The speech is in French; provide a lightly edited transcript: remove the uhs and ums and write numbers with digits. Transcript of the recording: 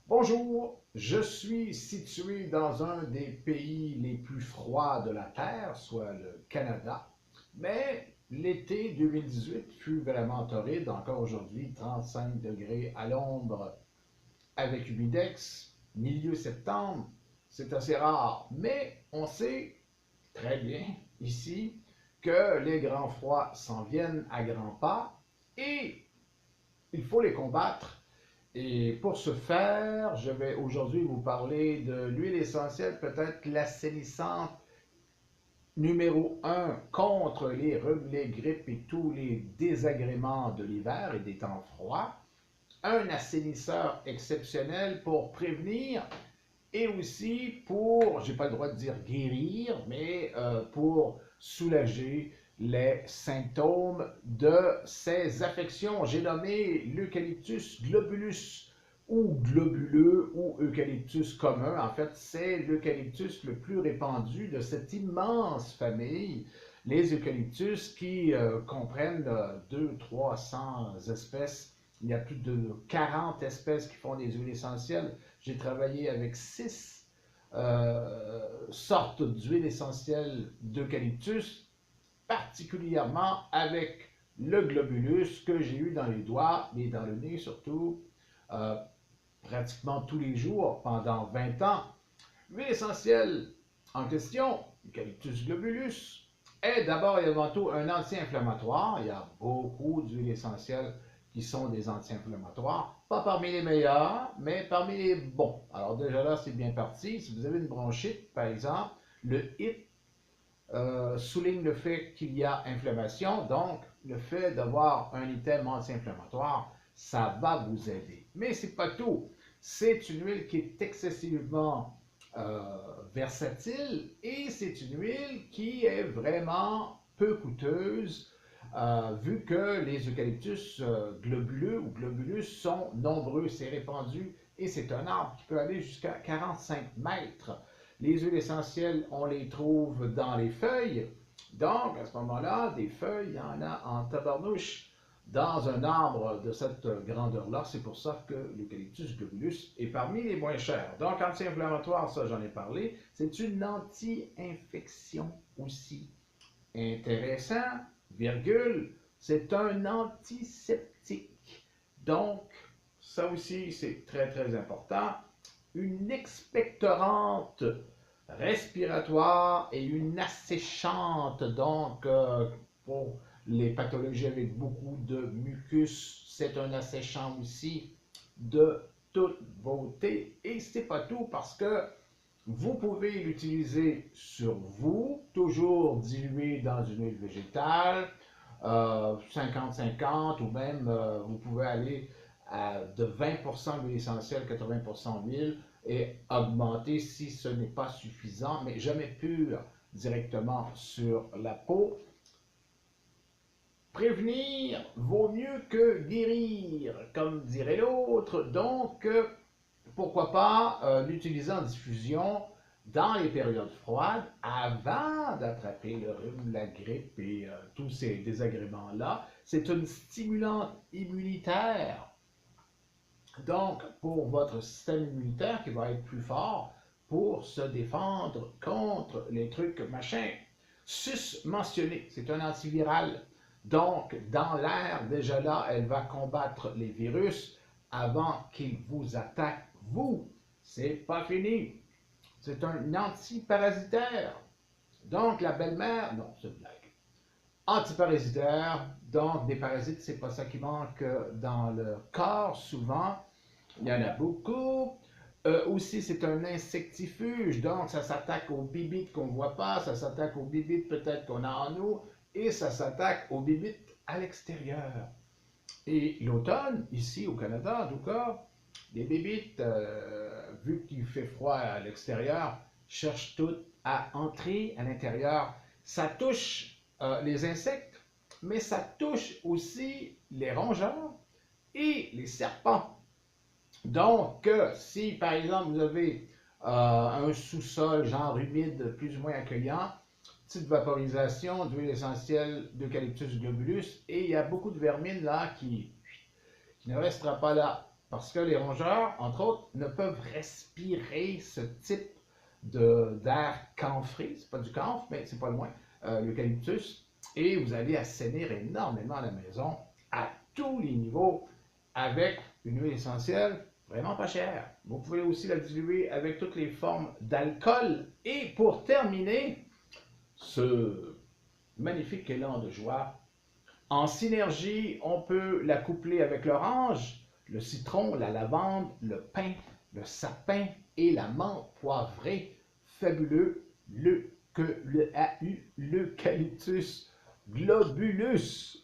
Bonjour, je suis situé dans un des pays les plus froids de la Terre, soit le Canada, mais l'été 2018 fut vraiment torride, encore aujourd'hui 35 degrés à l'ombre avec humidex, milieu septembre, c'est assez rare, mais on sait très bien ici que les grands froids s'en viennent à grands pas et il faut les combattre. Et pour ce faire, je vais aujourd'hui vous parler de l'huile essentielle, peut-être l'assainissante numéro un contre les rhumes, les grippes et tous les désagréments de l'hiver et des temps froids. Un assainisseur exceptionnel pour prévenir et aussi pour, j'ai pas le droit de dire guérir, mais pour soulager les symptômes de ces affections. J'ai nommé l'eucalyptus globulus ou globuleux ou eucalyptus commun. En fait, c'est l'eucalyptus le plus répandu de cette immense famille. Les eucalyptus qui comprennent 200-300 espèces. Il y a plus de 40 espèces qui font des huiles essentielles. J'ai travaillé avec 6 sortes d'huiles essentielles d'eucalyptus, particulièrement avec le globulus que j'ai eu dans les doigts et dans le nez surtout, euh, pratiquement tous les jours pendant 20 ans. L'huile essentielle en question, Eucalyptus globulus, est d'abord et avant tout un anti-inflammatoire. Il y a beaucoup d'huiles essentielles qui sont des anti-inflammatoires. Pas parmi les meilleurs, mais parmi les bons. Alors déjà là, c'est bien parti. Si vous avez une bronchite, par exemple, le HIT souligne le fait qu'il y a inflammation. Donc, le fait d'avoir un item anti-inflammatoire, ça va vous aider. Mais ce n'est pas tout. C'est une huile qui est excessivement versatile et c'est une huile qui est vraiment peu coûteuse vu que les eucalyptus globuleux ou globulus sont nombreux, c'est répandu et c'est un arbre qui peut aller jusqu'à 45 mètres. Les huiles essentielles, on les trouve dans les feuilles. Donc, à ce moment-là, des feuilles, il y en a en tabarnouche dans un arbre de cette grandeur-là. C'est pour ça que l'eucalyptus globulus est parmi les moins chers. Donc, anti-inflammatoire, ça j'en ai parlé. C'est une anti-infection aussi. Intéressant, virgule, c'est un antiseptique. Donc, ça aussi, c'est très, très important. Une expectorante respiratoire et une asséchante, donc pour les pathologies avec beaucoup de mucus, c'est un asséchant aussi de toute beauté. Et c'est pas tout parce que vous pouvez l'utiliser sur vous, toujours dilué dans une huile végétale, 50-50 ou même vous pouvez aller de 20% d'huile essentielle, 80% d'huile et augmenter si ce n'est pas suffisant, mais jamais pur directement sur la peau. Prévenir vaut mieux que guérir, comme dirait l'autre. Donc, pourquoi pas l'utiliser en diffusion dans les périodes froides avant d'attraper le rhume, la grippe et tous ces désagréments-là. C'est une stimulante immunitaire. Donc, pour votre système immunitaire qui va être plus fort pour se défendre contre les trucs machin. Sus mentionné, c'est un antiviral. Donc, dans l'air, déjà là, elle va combattre les virus avant qu'ils vous attaquent, vous. C'est pas fini. C'est un antiparasitaire. Donc, la belle-mère, non, c'est une blague. Antiparasitaire, donc des parasites, c'est pas ça qui manque dans le corps souvent. Il y en a beaucoup. Aussi, c'est un insectifuge, donc ça s'attaque aux bibites qu'on ne voit pas, ça s'attaque aux bibites peut-être qu'on a en nous, et ça s'attaque aux bibites à l'extérieur. Et l'automne, ici au Canada, en tout cas, les bibites, vu qu'il fait froid à l'extérieur, cherchent toutes à entrer à l'intérieur. Ça touche les insectes, mais ça touche aussi les rongeurs et les serpents. Donc, si par exemple vous avez un sous-sol genre humide, plus ou moins accueillant, petite vaporisation d'huile essentielle d'eucalyptus globulus, et il y a beaucoup de vermine là qui ne restera pas là parce que les rongeurs, entre autres, ne peuvent respirer ce type d'air camphré. C'est pas du camphre, mais c'est pas loin, l'eucalyptus. Et vous allez assainir énormément la maison à tous les niveaux avec une huile essentielle vraiment pas chère. Vous pouvez aussi la diluer avec toutes les formes d'alcool. Et pour terminer, ce magnifique élan de joie, en synergie, on peut la coupler avec l'orange, le citron, la lavande, le pin, le sapin et la menthe poivrée. Fabuleux, l'eucalyptus globulus.